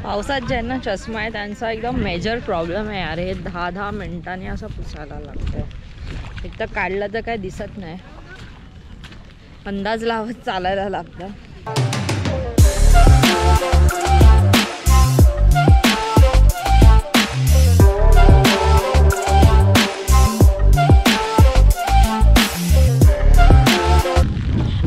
पावसात ज्यांना चष्मा आहे त्यांचा एकदम मेजर प्रॉब्लेम आहे यार. हे 10-10 मिनिटांनी असं पुसायला लागतं. एक तर काढलं तर काय दिसत नाही, अंदाज लावत चालायला लागतं.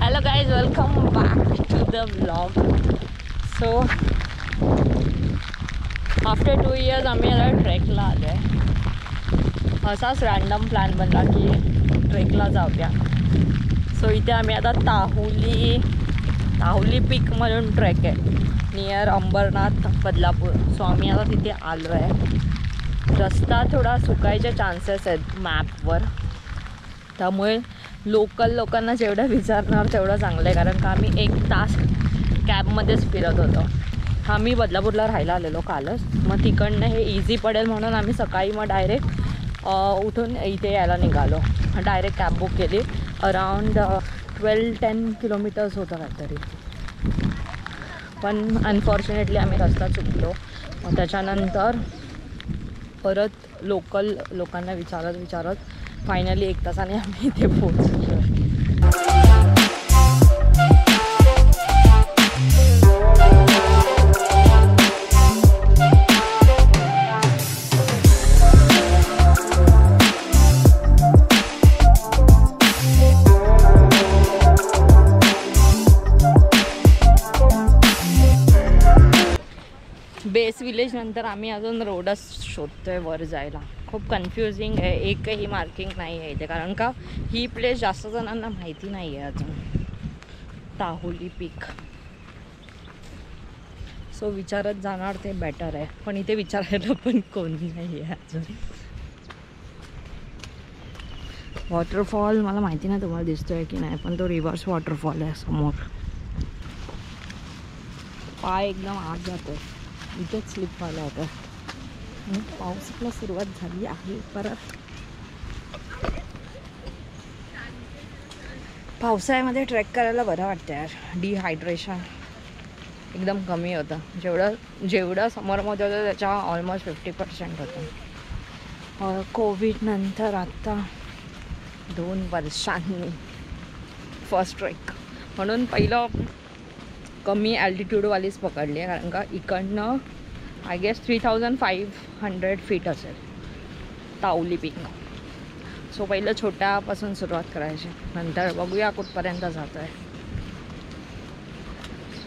Hello guys, welcome back to the vlog. So after 2 years आम्ही आता ट्रेकला आलो आहे. असाच रॅन्डम प्लॅन बनला की ट्रेकला जाऊया. सो इथे आम्ही आता ताहुली पीक म्हणून ट्रेक आहे नियर अंबरनाथ बदलापूर. सो आम्ही आता तिथे आलो आहे. रस्ता थोडा सुकायचे चान्सेस आहेत मॅपवर, त्यामुळे लोकल लोकांना जेवढं विचारणार तेवढं चांगलं आहे. कारण का आम्ही 1 तास कॅबमध्येच फिरत होतो. आम्ही बदलापूरला राहायला आलेलो कालच, मग तिकडनं हे इझी पडेल म्हणून आम्ही सकाळी मग डायरेक्ट उठून इथे यायला निघालो. डायरेक्ट कॅब बुक केली. अराउंड 12-10 किलोमीटर्स होतं काहीतरी, पण अनफॉर्च्युनेटली आम्ही रस्ता चुकलो. मग त्याच्यानंतर परत लोकल लोकांना विचारत फायनली 1 तासाने आम्ही इथे पोहोचलो. बेस विलेज नंतर आम्ही अजून रोडच शोधतोय वर जायला. खूप कन्फ्युजिंग आहे, एकही मार्किंग नाही आहे इथे. कारण का ही प्लेस जास्त जणांना माहिती नाही आहे अजून, ताहुली पीक. सो विचारत जाणार ते बेटर आहे, पण इथे विचारायला पण कोण नाही आहे अजून. वॉटरफॉल मला माहिती नाही तुम्हाला दिसतोय की नाही, पण तो रिव्हर्स वॉटरफॉल आहे समोर. पाय एकदम आत जातोय, इथेच स्लिप व्हायला होतं. पावसाला सुरुवात झाली आहे परत. पावसाळ्यामध्ये ट्रेक करायला बरं वाटतं यार. डिहायड्रेशन एकदम कमी होतं. जेवढं समरमध्ये होतं त्याच्या ऑलमोस्ट 50% होतं. कोविड नंतर आत्ता 2 वर्षांनी फर्स्ट ट्रेक म्हणून पहिलं कमी ॲल्टिट्यूडवालीच पकडली आहे. कारण का इकडनं आय गेस 3500 फीट असेल ताहुली पीक. सो पहिलं छोट्यापासून सुरुवात करायची, नंतर बघूया कुठपर्यंत जातो आहे.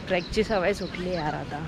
ट्रेकची सवय सुटली यार आता.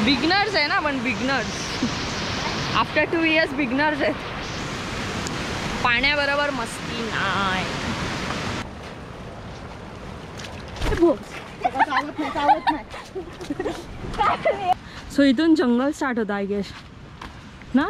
बिगनर्स आहे ना, पण बिगनर्स आफ्टर 2 years बिगनर्स आहेत. पाण्याबरोबर मस्ती नाही. सो इथून जंगल स्टार्ट होतं आय गेस ना.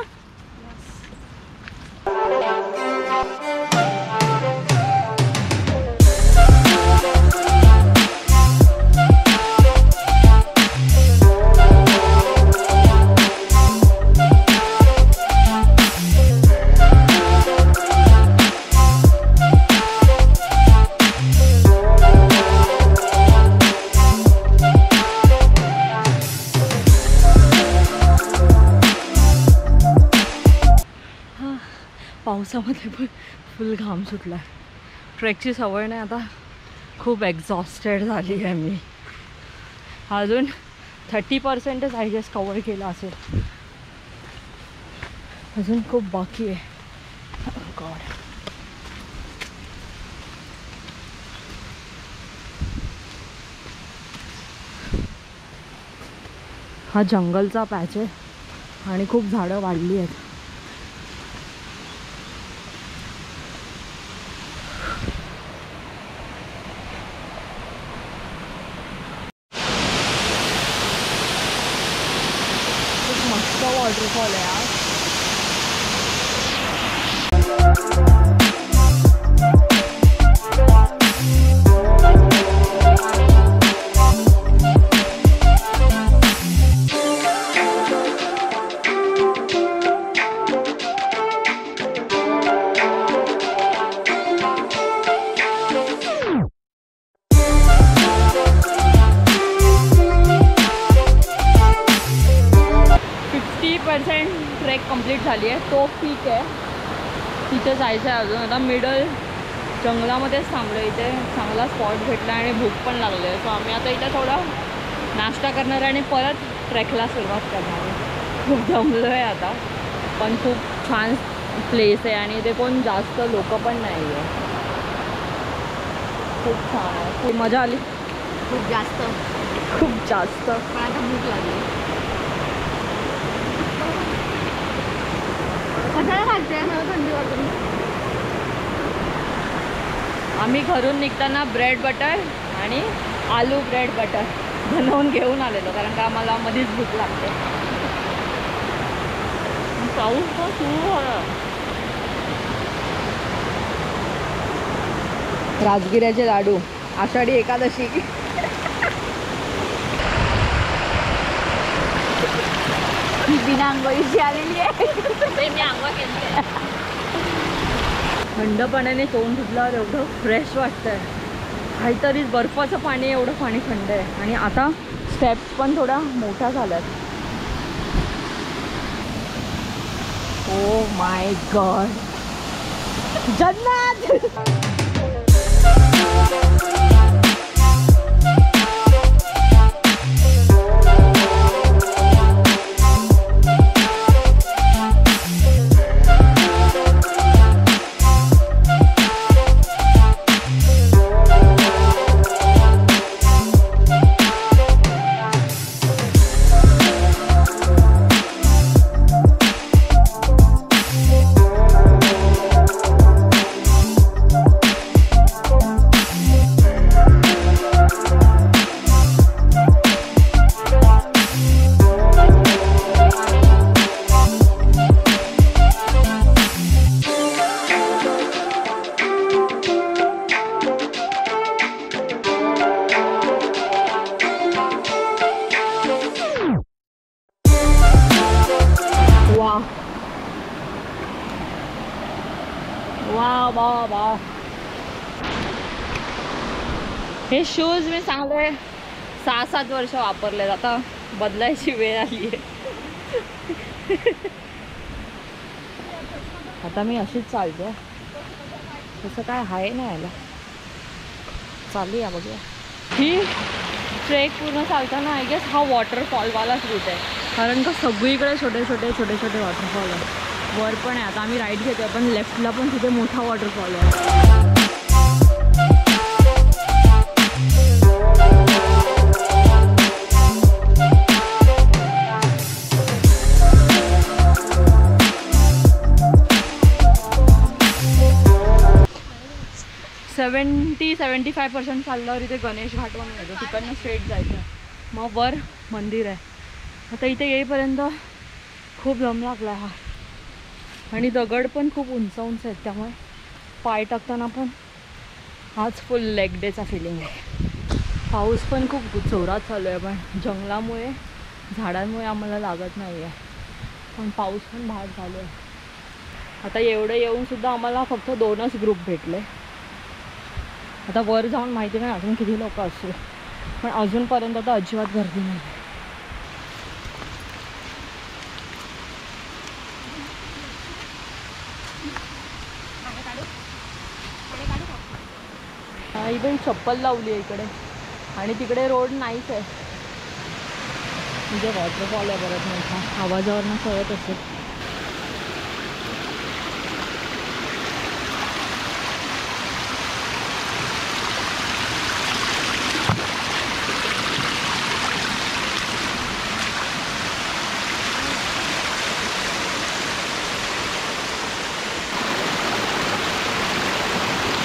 पावसामध्ये पण फुल घाम सुटला. ट्रेकची सवय नाही, आता खूप एक्झॉस्टेड झाली आहे मी. अजून 30% आय गेस कवर केला असेल, अजून खूप बाकी आहे. गॉड. हा जंगलचा पॅच आहे आणि खूप झाडं वाढली आहेत. मस्त वॉटरफॉल आहे यार. ट्रेक कंप्लीट झाली आहे. तो पीक आहे, तिथे जायचं आहे अजून. आता मिडल जंगलामध्येच थांबलो. इथे चांगला स्पॉट भेटला आणि भूक पण लागली आहे. सो आम्ही आता इथे थोडा नाश्ता करणार आणि परत ट्रेकला सुरुवात करणार आहे. खूप जमलो आहे आता, पण खूप छान प्लेस आहे आणि इथे कोण जास्त लोक पण नाही आहे. खूप छान आहे, खूप मजा आली. खूप जास्त पण आता भूक लागली. आम्ही घरून निघताना ब्रेड बटर आणि आलू ब्रेड बटर बनवून घेऊन आलेलो, कारण का आम्हाला मध्येच भूक लागते. पाऊस पण सुरू झाला. राजगिऱ्याचे लाडू, आषाढी एकादशी. बिना आंघोळीची आलेली आहे. मी आंघोळ केली. थंड पाण्याने तोंड धुतल्यावर एवढं फ्रेश वाटतंय. काहीतरी बर्फाचं पाणी, एवढं पाणी थंड आहे. आणि आता स्टेप्स पण थोडा मोठा झाल्यात. ओ माय गॉड, जन्नत. वा वा वा. हे शूज मी चांगले 6-7 वर्ष वापरले, आता बदलायची वेळ आली आहे. आता मी अशीच चालते, तसं काय आहे ना याला. चालूया, बघूया. ही ट्रेक पूर्ण चालताना आय गेस हा वॉटरफॉलवालाच रूट आहे, कारण का सगळीकडे छोटे छोटे वॉटरफॉल आहे. वर पण आहे. आता आम्ही राईट घेतो, पण लेफ्टला पण तिथे मोठा वॉटरफॉल आहे. 70-75% चालल्यावर इथे गणेश घाट म्हणून येतो, तिकडनं स्ट्रेट जायचं, मग वर मंदिर आहे. आता इथे येईपर्यंत खूप दम लागला हा, आणि दगड पण खूप उंच उंच आहेत, त्यामुळे पाय टाकताना पण हाच फुल लेग डेचा फिलिंग आहे. पाऊस पण खूप जोरात चालू आहे, पण जंगलामुळे झाडांमुळे आम्हाला लागत नाही आहे, पण पाऊस पण बाहेर चालू आहे. आता एवढं येऊनसुद्धा आम्हाला फक्त 2च ग्रुप भेटले. आता वर जाऊन माहिती नाही अजून किती लोक असतील, पण अजूनपर्यंत तर अजिबात गर्दी नाही. ही पण चप्पल लावली आहे इकडे, आणि तिकडे रोड नाहीच आहे, म्हणजे वॉटरफॉल आहे बरंच मोठा, आवाजावरनं कळत असेल.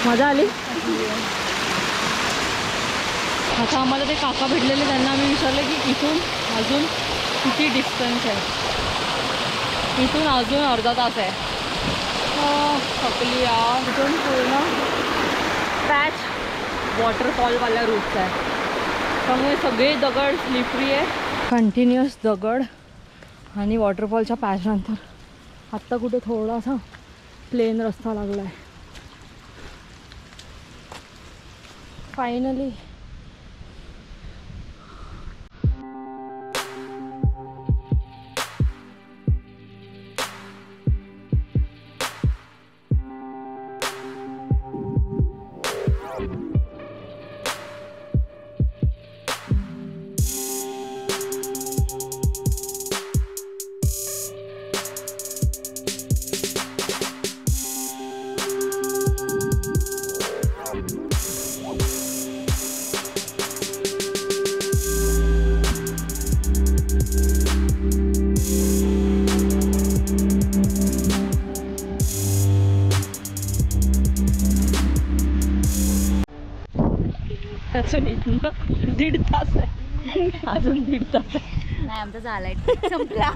मजा आली. आता आम्हाला ते काका भेटलेले, त्यांना आम्ही विचारलं की इथून अजून किती डिस्टन्स आहे. इथून अजून अर्धा तास आहे. थकली यार. इथून पूर्ण पॅच वॉटरफॉलवाल्या रूट्स आहे, त्यामुळे सगळे दगड स्लिपरी आहे, कंटिन्युअस दगड, आणि वॉटरफॉलच्या पॅचनंतर आत्ता कुठे थोडासा प्लेन रस्ता लागला आहे. फायनली अजून इथनं 1.5 तास आहे, अजून 1.5 तास आहे. नाही आमचा झालाय संपला.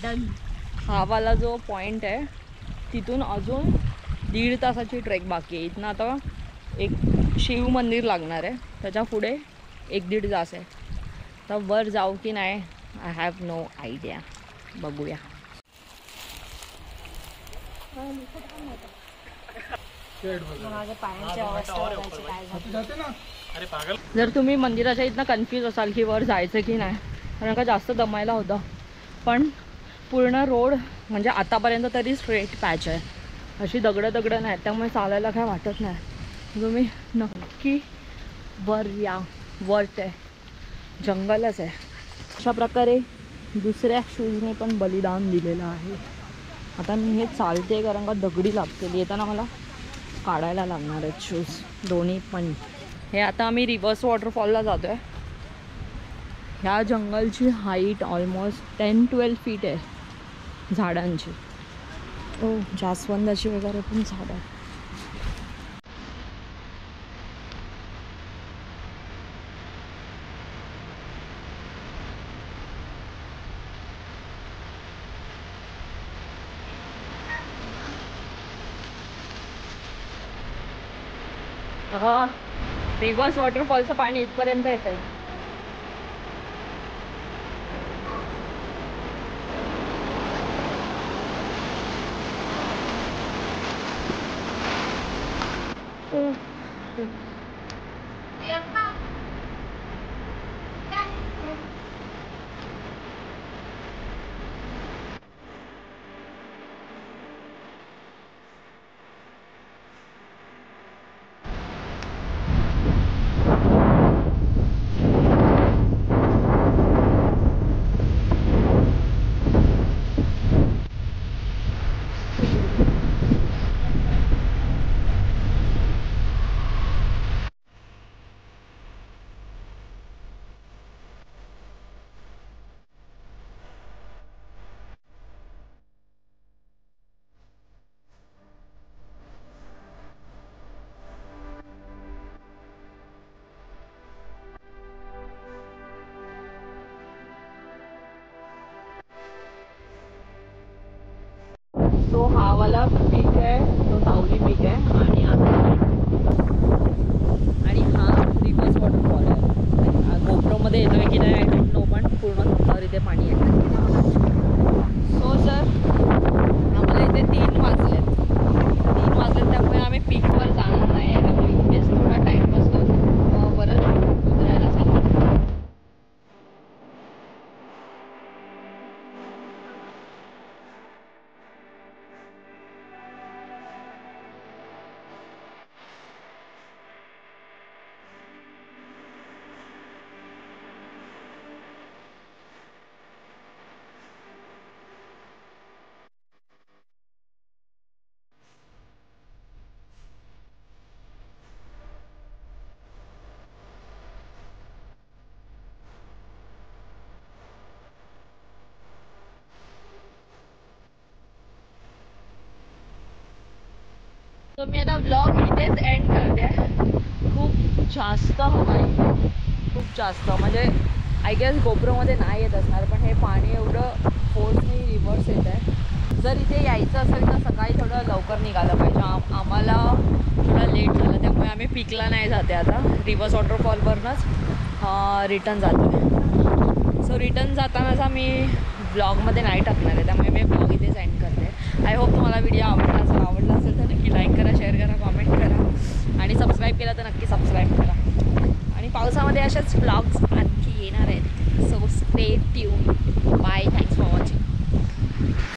डन. हा वाला जो पॉइंट आहे तिथून अजून 1.5 तासाची ट्रेक बाकी आहे. इथनं आता एक शिव मंदिर लागणार आहे, त्याच्या पुढे 1-1.5 तास आहे. तर वर जाऊ की नाही, आय हॅव नो आयडिया. बघूया. जर तुम्ही मंदिराच्या इथनं कन्फ्यूज असाल की वर जायचं की नाही, कारण का जास्त दमायला होतं, पण पूर्ण रोड म्हणजे आतापर्यंत तरी स्ट्रेट पॅच आहे, अशी दगडं नाही, त्यामुळे चालायला काय वाटत नाही. तुम्ही नक्की वर या. वर्थ आहे, जंगलच आहे. अशा प्रकारे दुसऱ्या शूजने पण बलिदान दिलेलं आहे. आता मी हे चालते कारण का दगडी लागतेली, येताना मला काढायला लागणार आहेत शूज दोन्ही पण. हे आता आम्ही रिव्हर्स वॉटरफॉलला जातो आहे. ह्या जंगलची हाईट ऑलमोस्ट 10-12 फीट आहे झाडांची. ओ जास्वंदाची वगैरे पण झाड आहे. रिव्हर्स वॉटरफॉलचं पाणी इथपर्यंत येत आहे. सो हा वाला पीक आहे तो सावली पीक आहे आणि आणि हा रिव्हर्स वॉटरफॉल आहे. गोप्रोमध्ये येतोय की नाही आय डोंट नो, पण पूर्ण तोंडावर इथे पाणी येतं. सो सर आम्हाला इथे 3 वाजलेत त्यामुळे आम्ही पीकवर जाणार नाही आहे. त्यामुळे इथेच थोडा टाईमपास करून परत उतरायला चालू. तो मी आता ब्लॉग इथेच एंड करते. खूप जास्त हवा इथे, खूप जास्त, म्हणजे आय गेस गोप्रोमध्ये नाही येत असणार, पण हे पाणी एवढं फोर्सने रिव्हर्स येत आहे. जर इथे यायचं असेल तर सकाळी थोडं लवकर निघालं पाहिजे. आम्हाला थोडं लेट झालं त्यामुळे आम्ही पीकला नाही जाते आता, रिव्हर्स वॉटरफॉलवरनंच रिटर्न जातो आहे. सो रिटर्न जातानाच आम्ही ब्लॉगमध्ये नाही टाकणार आहे, त्यामुळे मी ब्लॉग इथेच एंड करते. आय होप तुम्हाला व्हिडिओ आवडला असेल तर नक्की लाईक करा, शेअर करा, कॉमेंट करा आणि सबस्क्राईब केला तर नक्की सबस्क्राईब करा. आणि पावसामध्ये असेच ब्लॉग्स आणखी येणार आहेत. So stay tune. बाय.